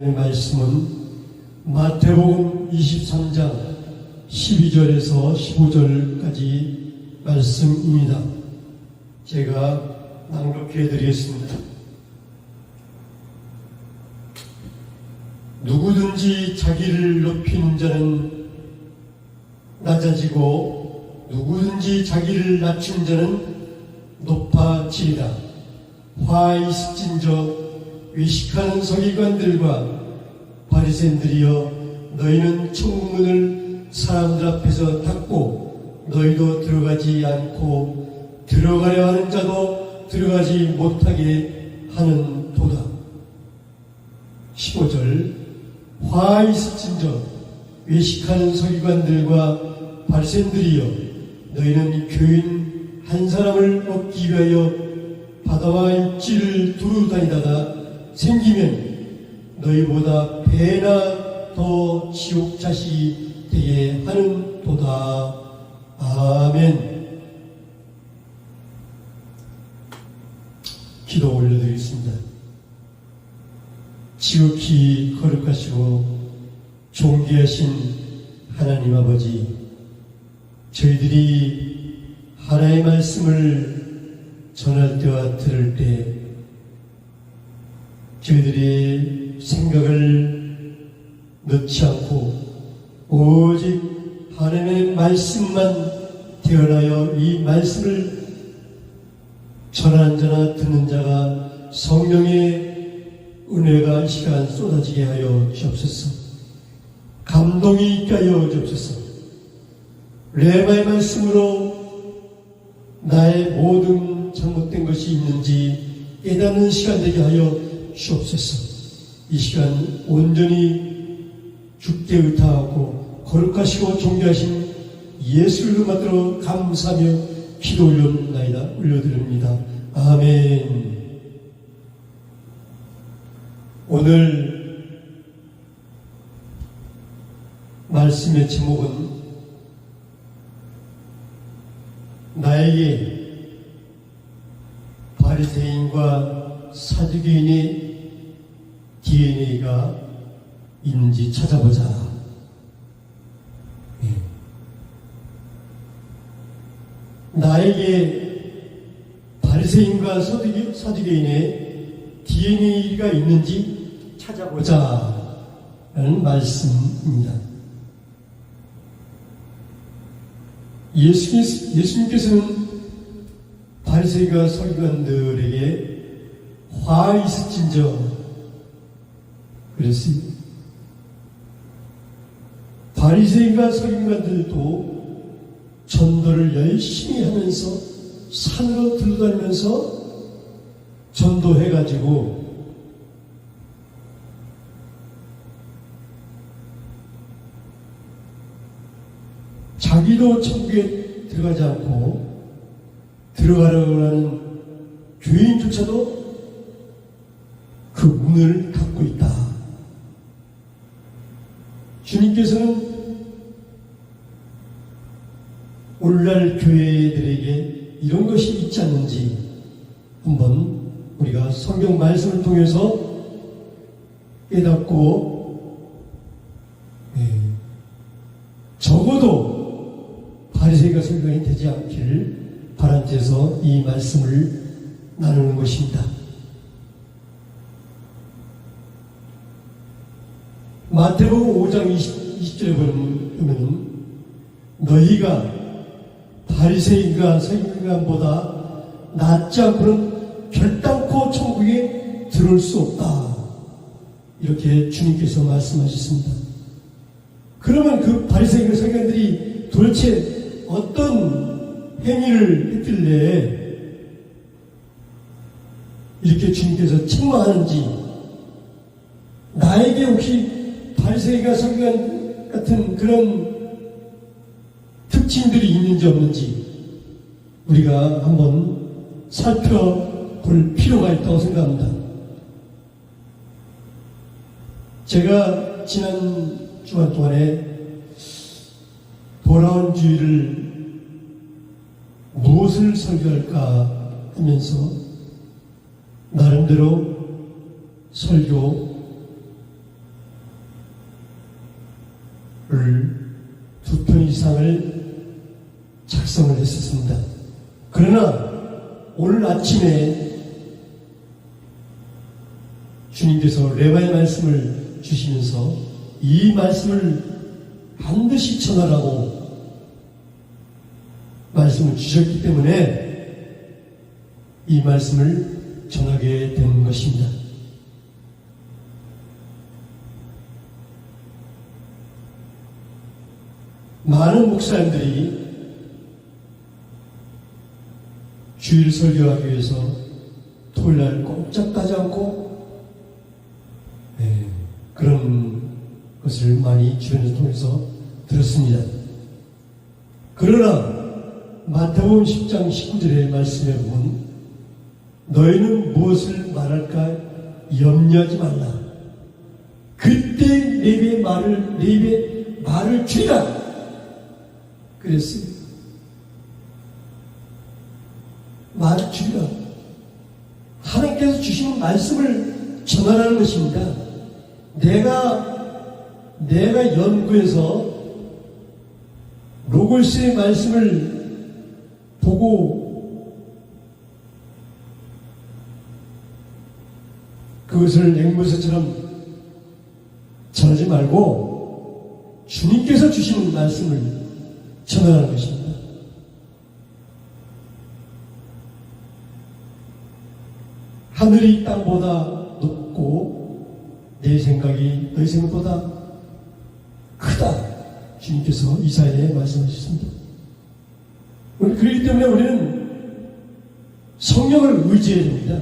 말씀은 마태복음 23장 12절에서 15절까지 말씀입니다. 제가 낭독해 드리겠습니다. 누구든지 자기를 높이는 자는 낮아지고 누구든지 자기를 낮춘 자는 높아지리라. 화 있을진저 외식하는 서기관들과 바리새인들이여, 너희는 천국문을 사람들 앞에서 닫고 너희도 들어가지 않고 들어가려 하는 자도 들어가지 못하게 하는 도다. 15절 화 있을진저 외식하는 서기관들과 바리새인들이여, 너희는 교인 한 사람을 얻기 위하여 바다와 입지를 두루 다니다가 생기면 너희보다 배나 더 지옥 자식이 되게 하는 도다. 아멘. 기도 올려드리겠습니다. 지극히 거룩하시고 존귀하신 하나님 아버지, 저희들이 하나님의 말씀을 전할 때와 들을 때 저희들의 생각을 넣지 않고 오직 하나님의 말씀만 태어나여 이 말씀을 전하는 자나 듣는 자가 성령의 은혜가 이 시간 쏟아지게 하여 주옵소서. 감동이 있게 하여 주옵소서. 레마의 말씀으로 나의 모든 잘못된 것이 있는지 깨닫는 시간 되게 하여 주옵소서. 이 시간 온전히 주께 의탁하고 거룩하시고 존귀하신 예수를 받들어 감사하며 기도 올려드립니다. 아멘. 오늘 말씀의 제목은 나에게 바리새인과 사두개인의 DNA가 있는지 찾아보자. 나에게 바리새인과 사두개인의 DNA가 있는지 찾아보자 라는 말씀입니다. 예수님께서는 바리새인과 서기관들에게 화 있을진저 그랬습니다. 바리새인과 서기관들도 전도를 열심히 하면서 산으로 들러다니면서 전도해가지고 자기도 천국에 들어가지 않고 들어가려고 하는 교인조차도 그 문을 닫고 있다. 주님께서는 오늘날 교회들에게 이런 것이 있지 않는지 한번 우리가 성경 말씀을 통해서 깨닫고 적어도 바리새인과 서기관이 되지 않기를 바람께서 이 말씀을 나누는 것입니다. 마태복음 5장 20절에 보면 너희가 바리새인과 서기관보다 낫지 않고는 결단코 천국에 들어올 수 없다. 이렇게 주님께서 말씀하셨습니다. 그러면 그 바리새인과 서기관들이 도대체 어떤 행위를 했길래 이렇게 주님께서 책망하는지, 나에게 혹시 바리새인과 서기관 같은 그런 특징들이 있는지 없는지 우리가 한번 살펴볼 필요가 있다고 생각합니다. 제가 지난 주간 동안에 돌아온 주일을 무엇을 설교할까 하면서 나름대로 설교 두 편 이상을 작성을 했었습니다. 그러나 오늘 아침에 주님께서 레바의 말씀을 주시면서 이 말씀을 반드시 전하라고 말씀을 주셨기 때문에 이 말씀을 전하게 된 것입니다. 많은 목사님들이 주일 설교하기 위해서 토요일날 꼼짝 하지 않고 그런 것을 많이 주변에서 통해서 들었습니다. 그러나 마태복음 10장 19절의 말씀에 보면 너희는 무엇을 말할까 염려하지 말라. 그때 내 입에 말을 주리라. 그랬어요. 말을 주리라. 하나님께서 주시는 말씀을 전하라는 것입니다. 내가 연구해서 로고스의 말씀을 보고 그것을 앵무새처럼 전하지 말고 주님께서 주시는 말씀을 전하라는 것입니다. 하늘이 땅보다 높고 내 생각이 너희 생각보다 크다. 주님께서 이사야에 말씀하셨습니다. 그렇기 때문에 우리는 성령을 의지해야 됩니다.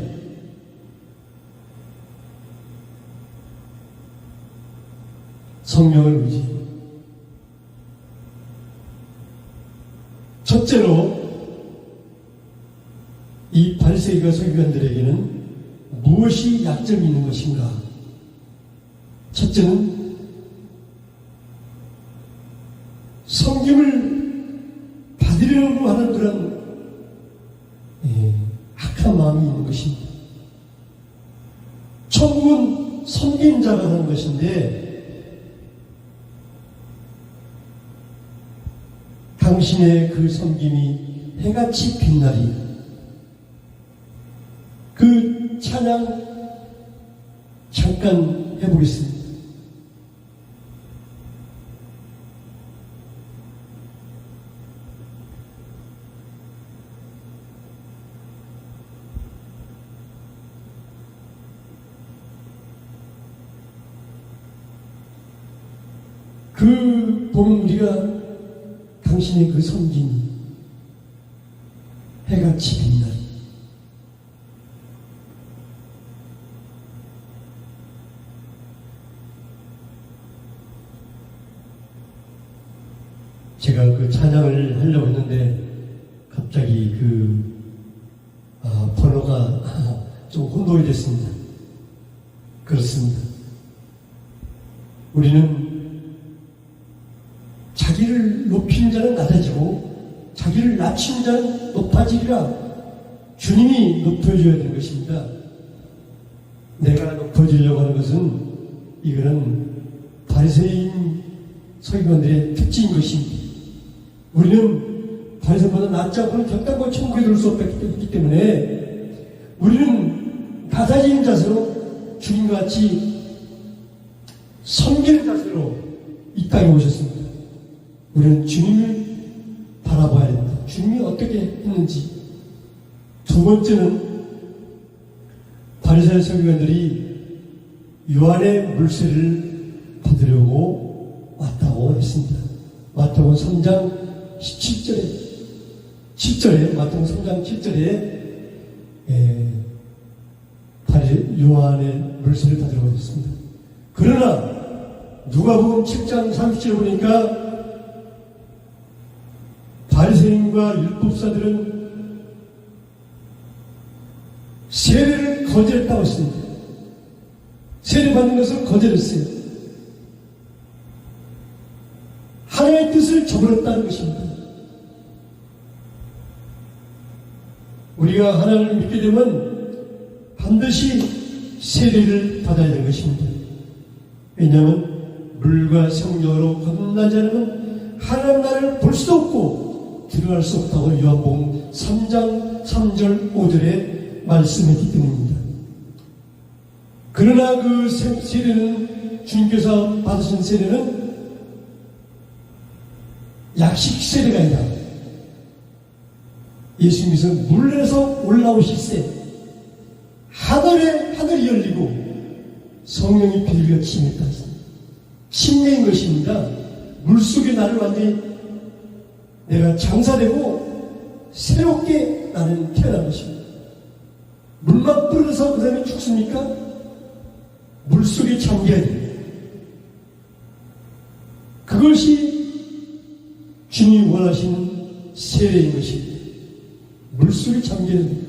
성령을 의지해야 됩니다. 첫째로 이 바리새인과 서기관들에게는 무엇이 약점이 있는 것인가? 첫째는 섬김을 받으려고 하는 그런 악한 마음이 있는 것입니다. 천국은 섬긴 자가 하는 것인데 당신의 그 섬김이 해같이 빛나리. 그 찬양 잠깐 해보겠습니다. 그 보면 우리가 당신의 그 섬김이 해같이 빛나리. 제가 그 찬양을 하려고 했는데 갑자기 번호가 좀 혼동이 됐습니다. 그렇습니다. 우리는 자기를 높이는 자는 낮아지고 자기를 낮추는 자는 높아지리라. 주님이 높여줘야 되는 것입니다. 내가 높아지려고 하는 것은 이거는 바리새인 서기관들의 특징인 것입니다. 우리는 바리새인보다 낫지 않고는 결단과 천국에 들을 수 없기 때문에 우리는 낮아지는 자세로 주님과 같이 섬기는 자세로 이 땅에 오셨습니다. 우리는 주님을 바라봐야 됩니다. 주님이 어떻게 했는지. 두 번째는 바리새인 서기관들이 요한의 물세를 받으려고 왔다고 했습니다. 마태복음 3장 7절에 마태복음 3장 7절에 요한의 물세를 받으려고 했습니다. 그러나 누가복음 7장 30절에 보니까 바리새인과 율법사들은 세례를 거절했다고 했습니다. 세례 받는 것을 거절했어요. 하나님의 뜻을 저버렸다는 것입니다. 우리가 하나님을 믿게 되면 반드시 세례를 받아야 되는 것입니다. 왜냐하면 물과 성령으로 거듭나지 않으면 하나님 나라를 볼 수도 없고 들어갈 수 없다고 요한복음 3장 3절 5절에 말씀했기 때문입니다. 그러나 그 세례는 주님께서 받으신 세례는 약식 세례가 아니라 예수님께서 물에서 올라오실 때 하늘이 열리고 성령이 비둘기같이 임했다. 침례인 것입니다. 물속에 나를 완전히 내가 장사되고 새롭게 나는 태어난 것입니다. 물만 뿌려서 그 사람이 죽습니까? 물속에 잠겨야 됩니다. 그것이 주님이 원하시는 세례인 것입니다. 물속에 잠겨야 됩니다.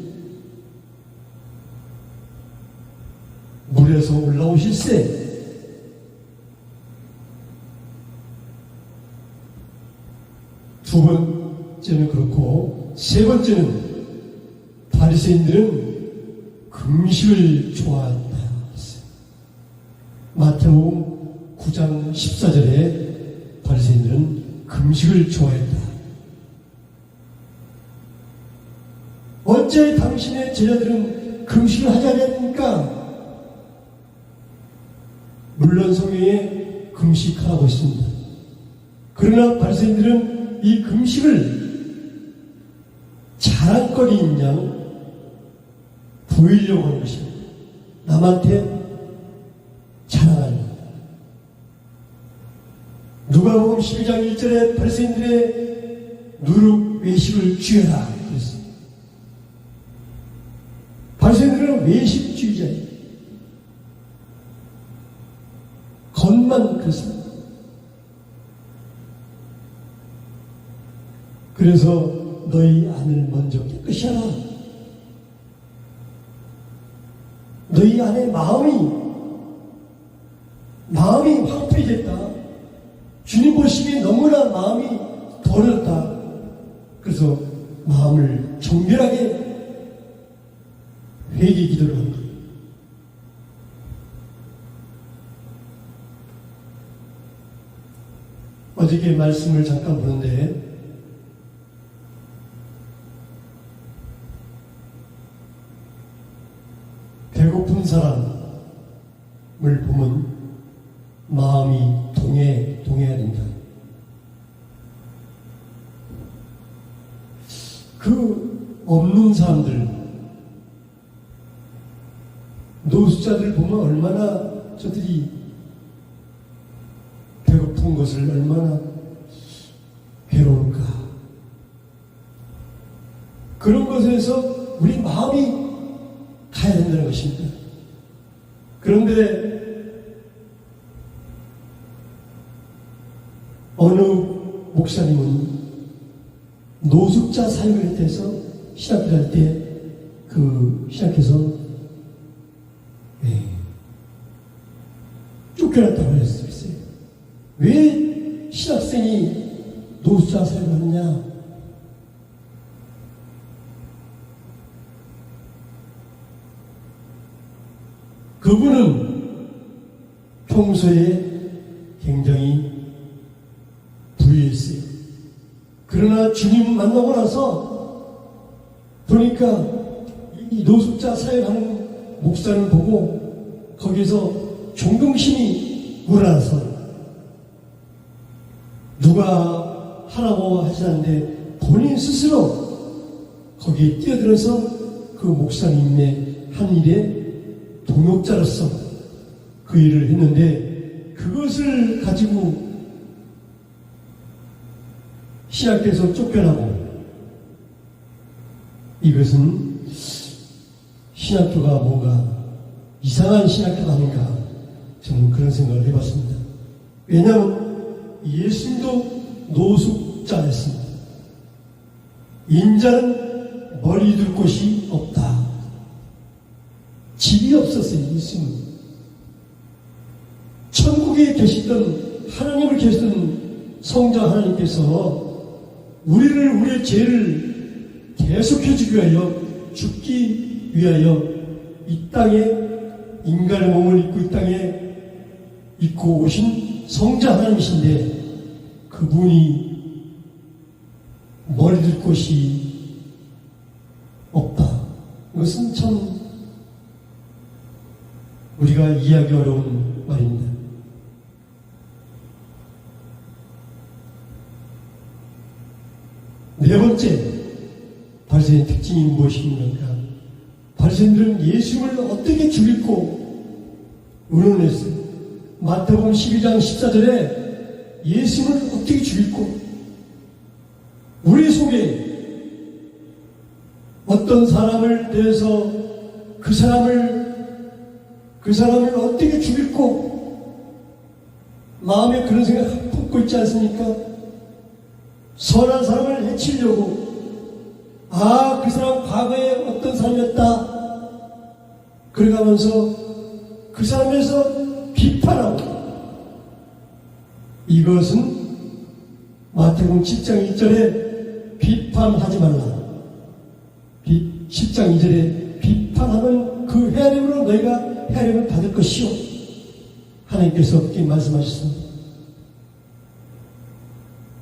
물에서 올라오실세 두 번째는 그렇고 세 번째는 바리새인들은 금식을 좋아한다. 마태복음 9장 14절에 바리새인들은 금식을 좋아했다. 어째 당신의 제자들은 금식을 하지 않습니까? 물론 성경에 금식하라고 있습니다. 그러나 바리새인들은 이 금식을 자랑거리인 양 보이려고 하는 것입니다. 남한테 자랑하는. 누가복음 12장 1절에 바리새인들의 누룩 외식을 주여라 그랬습니다. 바리새인들은 외식주의자예요. 겉만 그렇습니다. 그래서 너희 안을 먼저 깨끗이 하라. 너희 안에 마음이 황폐해졌다. 주님 보시기에 너무나 마음이 더럽다. 그래서 마음을 정결하게 회개 기도를 한 거예요. 어저께 말씀을 잠깐 보는데 배고픈 사람을 보면 마음이 동해야 된다. 그 없는 사람들, 노숙자들 보면 얼마나 저들이 배고픈 것을 얼마나 괴로울까. 그런 것에서 우리 마음이 가야 된다는 것입니다. 그런데 어느 목사님은 노숙자 사역에 대해서 신학을 할 때 신학에서 쫓겨났다고 했어요. 왜 신학생이 노숙자 사역을 하느냐? 그분은 평소에 굉장히 부유했어요. 그러나 주님 만나고 나서 보니까 이 노숙자 사역하는 목사를 보고 거기서 존경심이 우러나서 누가 하라고 하지 않는데 본인 스스로 거기에 뛰어들어서 그 목사님의 한 일에 동역자로서 그 일을 했는데 그것을 가지고 신학교에서 쫓겨나고 이것은 신학교가 뭔가 이상한 신학교가 아닌가 저는 그런 생각을 해봤습니다. 왜냐하면 예수님도 노숙자였습니다. 인자는 머리 둘 곳이 없다. 집이 없었어요. 예수님은 천국에 계시던 하나님을 계시던 성자 하나님께서 우리의 죄를 계속해 주기 위하여 죽기 위하여 이 땅에 인간의 몸을 입고 이 땅에 입고 오신 성자 하나님이신데 그분이 머리둘 곳이 없다. 이것은 참 우리가 이해하기 어려운 말입니다. 네 번째, 바리새인 특징이 무엇입니까? 바리새인들은 예수를 어떻게 죽이고 의논했어요. 마태복음 12장 14절에 예수를 어떻게 죽이고 우리 속에 어떤 사람을 대해서 그 사람을 어떻게 죽일고 마음에 그런 생각 품고 있지 않습니까? 선한 사람을 해치려고 그 사람 과거에 어떤 사람이었다 그래가면서 그 사람에서 비판하고 이것은 마태복음 10장 1절에 비판하지 말라. 10장 2절에 비판하면 그 헤아림으로 너희가 헤아림을 받을 것이요. 하나님께서 그렇게 말씀하셨습니다.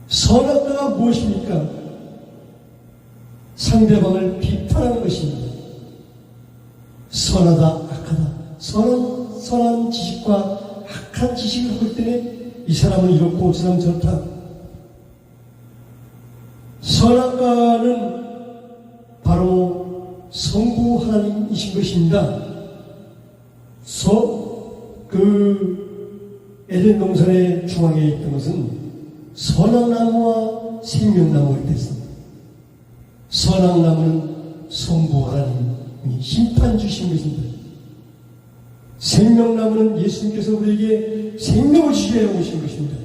선악과가 무엇입니까? 상대방을 비판하는 것입니다. 선하다, 악하다. 선한 지식과 악한 지식을 하고 있더니 이 사람은 이렇고 저 사람은 저렇다. 선악과는 바로 성부 하나님이신 것입니다. 에덴 동산의 중앙에 있던 것은 선악나무와 생명나무가 있었습니다. 선악나무는 성부 하나님이 심판 주신 것입니다. 생명나무는 예수님께서 우리에게 생명을 주시려 오신 것입니다.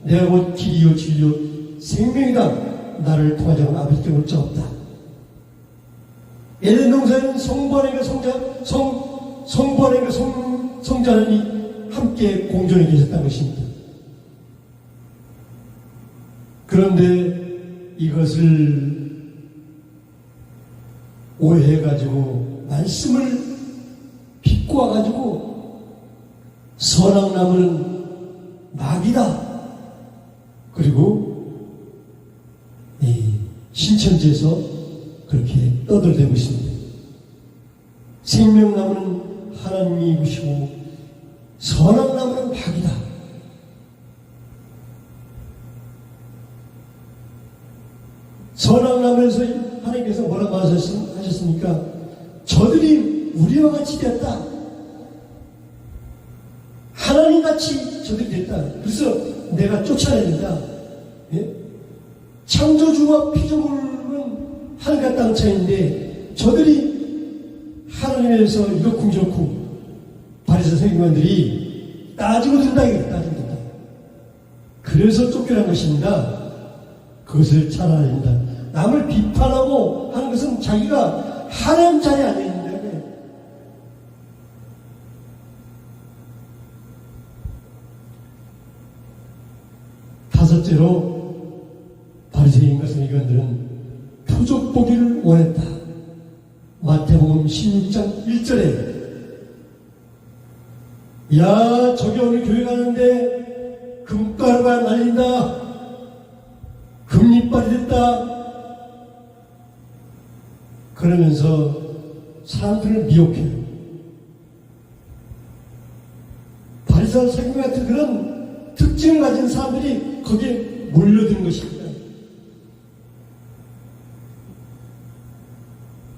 내가 곧 길이요 진리요 생명이다. 나를 통하지 않은 아버지께 올 자 없다. 에덴 동산에는 성부 하나님과 성자 하나님이 함께 공존해 계셨다는 것입니다. 그런데 이것을 오해해가지고 말씀을 비꼬아가지고 선악나무는 마귀다. 그리고 신천지에서 그렇게 떠들대고 있습니다. 생명나무는 하나님이 이시고 선악나무는 마귀다. 선악나무에서 하나님께서 뭐라고 하셨습니까? 저들이 우리와 같이 됐다. 하나님같이 저들이 됐다. 그래서 내가 쫓아내는다. 예? 창조주와 피조물은 하늘과 땅 차이인데 저들이 하나님에서 이렇고 저렇고 바리새인 서기관들이 따지고 든다. 그래서 쫓겨난 것입니다. 그것을 찾아야 됩니다. 남을 비판하고 하는 것은 자기가 하나님 자리에 앉아있는데 다섯째로 바리새인과 서기관들은 표적 보기를 원했다. 마태복음 16장 1절에 야 저기 오늘 교회 가는데 금가루가 날린다. 금리빨이 됐다. 그러면서 사람들을 미혹해요. 바리새인 서기관 같은 그런 특징을 가진 사람들이 거기에 몰려드는 것입니다.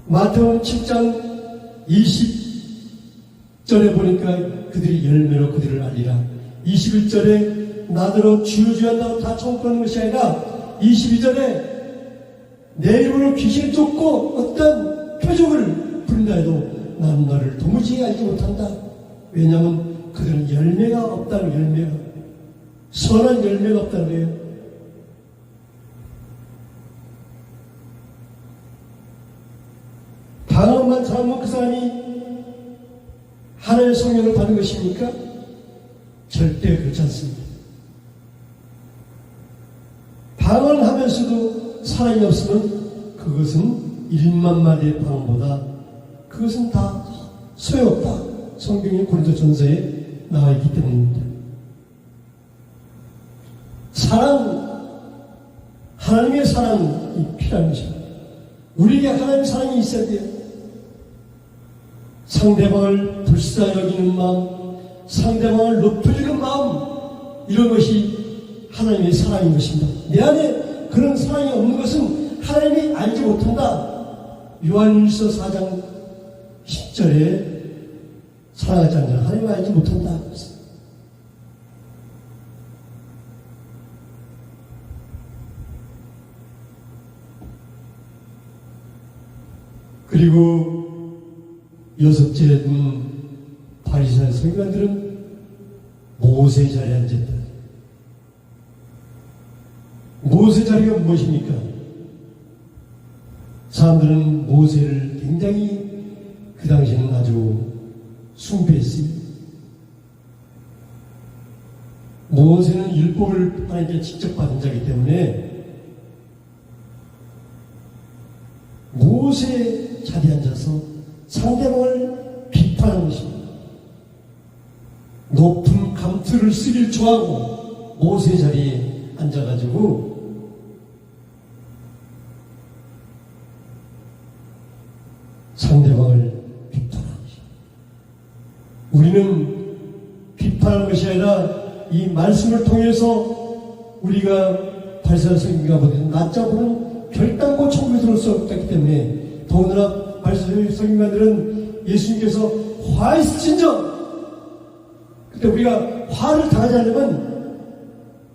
마태복음 7장 20절에 보니까 그들이 열매로 그들을 알리라. 21절에 나더러 주여 주여 한다고 다 청구하는 것이 아니라 22절에 내 이름으로 귀신을 쫓고 어떤 표적을 부린다 해도 나는 너를 도무지 알지 못한다. 왜냐하면 그들은 열매가 없다는 열매가 선한 열매가 없다는 거예요. 방언만 잘하면 그 사람이 하나님의 성령을 받는 것입니까? 절대 그렇지 않습니다. 방언하면서도 사랑이 없으면 그것은 1만 마리의 방언보다 그것은 다 소용없다. 성경의 고린도전서에 나와 있기 때문입니다. 하나님의 사랑이 필요한 것입니다. 우리에게 하나님의 사랑이 있어야 돼요. 상대방을 불쌍히 여기는 마음, 상대방을 높여주는 마음, 이런 것이 하나님의 사랑인 것입니다. 내 안에 그런 사랑이 없는 것은 하나님이 알지 못한다. 요한일서 4장 10절에 사랑하지 않는 하나님을 알지 못한다. 그리고 여섯째, 바리새인 서기관들은 모세 자리에 앉았다. 모세 자리가 무엇입니까? 사람들은 모세를 굉장히 그 당시에는 아주 숭배했습니다. 모세는 율법을 하나님께 직접 받은 자이기 때문에 모세 자리에 앉아서 상대방을 비판하는 것입니다. 높은 감투를 쓰길 좋아하고 모세 자리에 앉아가지고 상대방을 비판하는 것입니다. 우리는 비판하는 것이 아니라 이 말씀을 통해서 우리가 바리새인 서기관보다 낫자 보는 결단코 천국에 들어올 수 없기 때문에, 더군다나 바리새인 서기관들은 예수님께서 화했을진저, 그때 우리가 화를 당하지 않으면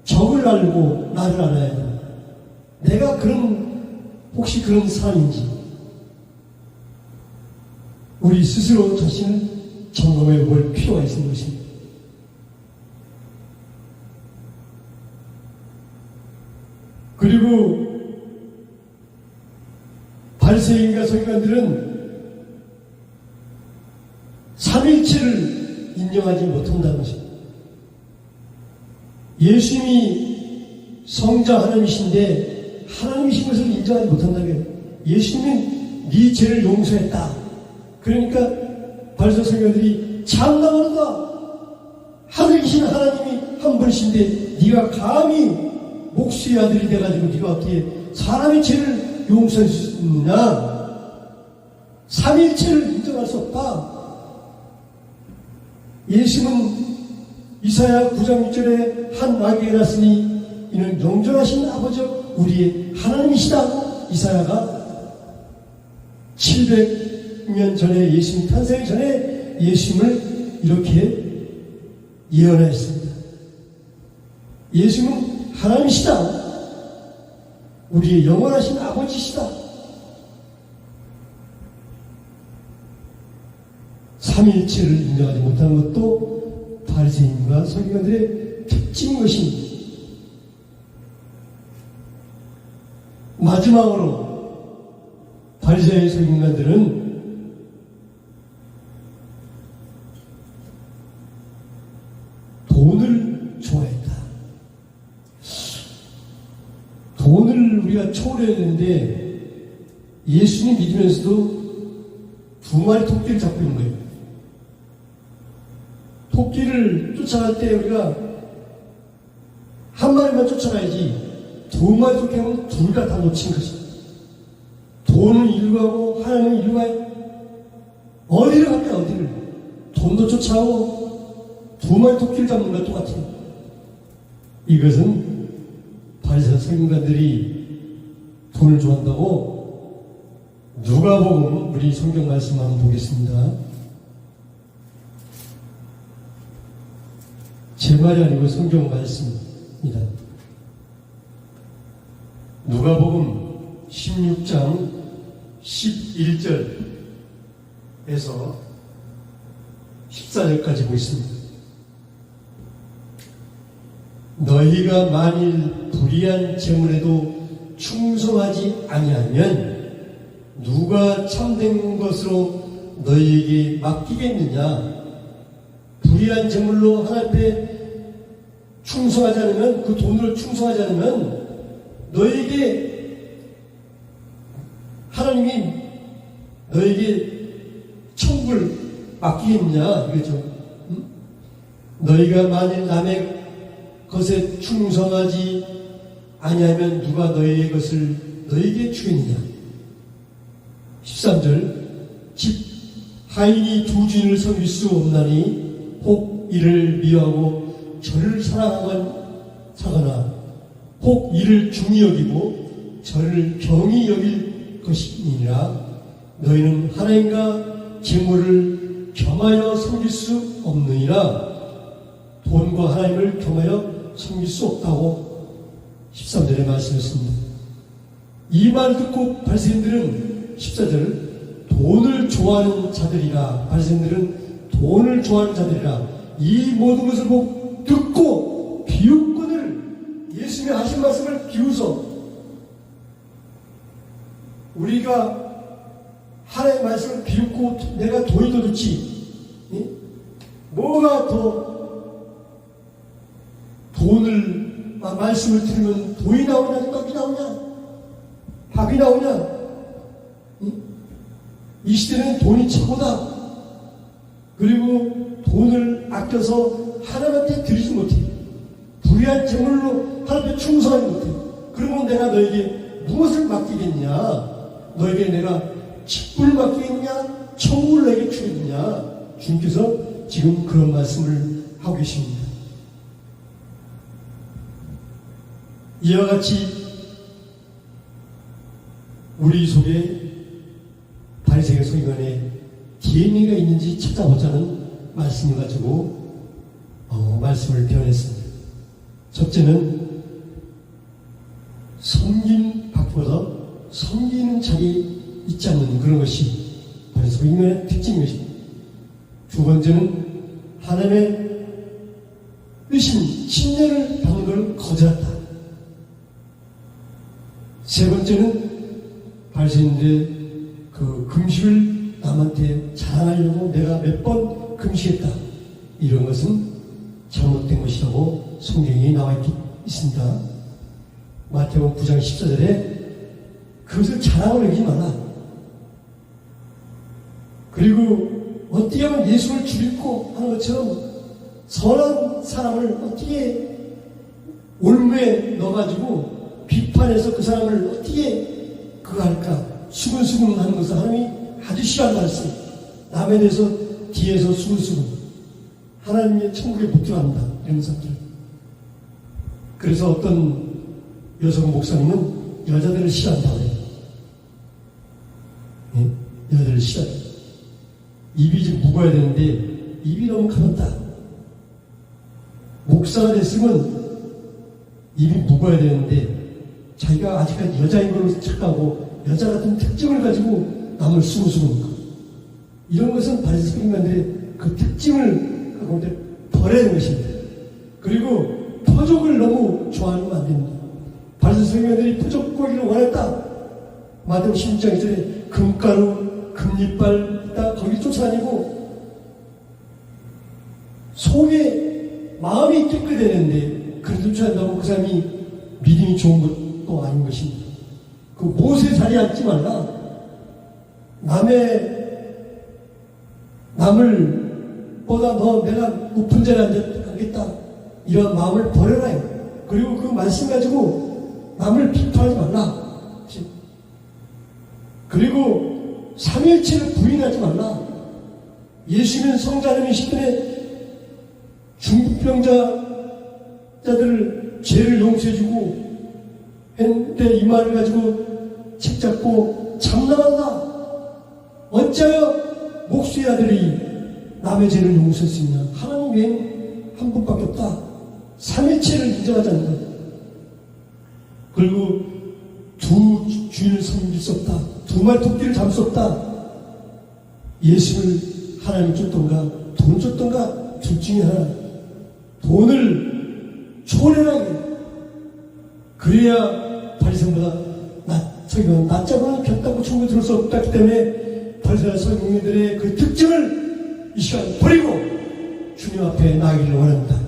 적을 알고 나를 알아야 된다. 내가 혹시 그런 사람인지 우리 스스로 자신을 점검해 볼 필요가 있는 것입니다. 그리고 바리새인과 서기관들은 삼위일체를 인정하지 못한다는 것입니다. 예수님이 성자 하나님이신데 하나님이신 것을 인정하지 못한다는 거예요. 예수님은 네 죄를 용서했다. 그러니까 바리새인 서기관들이 참나무로다. 하늘이신 하나님이 한 분이신데 네가 감히 목수의 아들이 돼가지고 네가 어떻게 사람의 죄를 용서할 수 있느냐? 삼위일체를 인정할 수 없다. 예수님은 이사야 9장 6절에 한 아기가 났으니 이는 영존하신 아버지 우리의 하나님이시다. 이사야가 700년 전에 예수님 탄생하기 전에 예수님을 이렇게 예언했습니다. 예수님은 하나님이시다. 우리의 영원하신 아버지시다. 삼위일체를 인정하지 못하는 것도 바리새인과 서기관들의 특징인 것입니다. 마지막으로 바리새인 서기관들은 돈을 좋아했다. 돈을 우리가 초월해야 되는데 예수님 믿으면서도 2마리 토끼를 잡고 있는 거예요. 토끼를 쫓아갈 때 우리가 한 마리만 쫓아가야지 2마리 토끼하면 둘 다 놓친 것입니다. 돈은 이리로 가고 하나님은 이리로 가요. 어디를 갈까 어디를. 돈도 쫓아오고 2마리 토끼를 잡는 것 똑같아요. 이것은 바리새인 서기관들이 돈을 좋아한다고 누가복음 우리 성경 말씀 한번 보겠습니다. 제 말이 아니고 성경 말씀입니다. 누가복음 16장 11절에서 14절까지 보겠습니다. 너희가 만일 불의한 재물에도 충성하지 아니하면 누가 참된 것으로 너희에게 맡기겠느냐? 불의한 재물로 하나님 앞에 충성하지 않으면, 그 돈으로 충성하지 않으면 너희에게 하나님이 너희에게 천국을 맡기겠느냐 이거죠. 너희가 만일 남의 것에 충성하지 아니하면 누가 너희의 것을 너희에게 주겠느냐. 13절 집 하인이 두 주인을 섬길 수 없나니 혹 이를 미워하고 저를 사랑하거나 혹 이를 중히 여기고 저를 경히 여길 것이니라. 너희는 하나님과 재물을 겸하여 섬길 수 없느니라. 돈과 하나님을 겸하여 섬길 수 없다고 13절에 말씀했습니다. 이 말 듣고 바리새인들은 14절 돈을 좋아하는 자들이라. 바리새인들은 돈을 좋아하는 자들이라. 이 모든 것을 듣고 비웃거늘 예수님의 하신 말씀을 비웃어. 우리가 하나님의 말씀을 비웃고 내가 돈이 더 좋지. 뭐가 더 돈을 말씀을 들으면 돈이 나오냐 떡이 나오냐 밥이 나오냐. 이 시대는 돈이 최고다. 그리고 돈을 아껴서 하나님한테 드리지 못해. 불의한 재물로 하나님께 충성하지 못해. 그러면 내가 너에게 무엇을 맡기겠냐. 너에게 내가 직분을 맡기겠냐 천국을 너에게 주겠느냐. 주님께서 지금 그런 말씀을 하고 계십니다. 이와 같이 우리 속에 바리새인과 서기관의 DNA가 있는지 찾아보자는 말씀을 가지고 말씀을 표현했습니다. 첫째는 섬긴 바보다 섬기는 자리 있지 않는 그런 것이 바리새인과 서기관의 특징인 것입니다. 두 번째는 하나님의 뜻인 침례를 받는 걸 거절했다. 세 번째는 바리새인들의 그 금식을 남한테 자랑하려고 내가 몇 번 금식했다. 이런 것은 잘못된 것이라고 성경에 나와 있습니다. 마태복음 9장 14절에 그것을 자랑으로 여기지 마라. 그리고 어떻게 하면 예수를 죽이고 하는 것처럼 선한 사람을 어떻게 올무에 넣어가지고 비판해서 그 사람을 어떻게 그거 할까. 수근수근 하는 것을 하나님이 아주 싫어하는 말씀. 남에 대해서 뒤에서 수근수근. 하나님의 천국에 못 들어간다. 이런 사람들. 그래서 어떤 여성 목사님은 여자들을 싫어한다고 해요. 네? 여자들을 싫어해요. 입이 좀 무거워야 되는데 입이 너무 가볍다. 목사가 됐으면 입이 무거워야 되는데 자기가 아직까지 여자인 걸로 착각하고 여자 같은 특징을 가지고 남을 수고수고하는 것. 이런 것은 바리새인 서기관들의 그 특징을 갖고 버려야 하는 것입니다. 그리고 표적을 너무 좋아하면 안 됩니다. 바리새인 서기관들이 표적 보기를 원했다. 마태복음 16장 2절에 금가루, 금이빨 다 거기 쫓아다니고 속에 마음이 깨끗해지는데 그래도 쫓아간다고 그 사람이 믿음이 좋은 것도 아닌 것입니다. 그 못에 자리에 앉지 말라. 남을 보다 너 내가 높은 자리에 앉겠다. 이런 마음을 버려라. 그리고 그 말씀 가지고 남을 비판하지 말라. 그리고 삼위일체를 부인하지 말라. 예수님은 성자님이 시편에 중풍병자들을 죄를 용서해주고 했는데 이 말을 가지고 책 잡고 참나간다. 어찌하여 목수의 아들이 남의 죄를 용서할 수 있냐. 하나님 외에는 한 분밖에 없다. 삼위일체를 인정하지 않는 것. 그리고 두 주인을 섬길 수 없다. 두 마리 토끼를 잡을 수 없다. 예수를 하나님 쫓던가 돈 쫓던가 둘 중에 하나. 돈을 초래하게. 그래야 바리새인보다 서기관 낮잡아는 겼다고 천국에 들어올 수 없기 때문에 바리새인 서기관들의 그 특징을 이 시간 버리고 주님 앞에 나가기를 원합니다.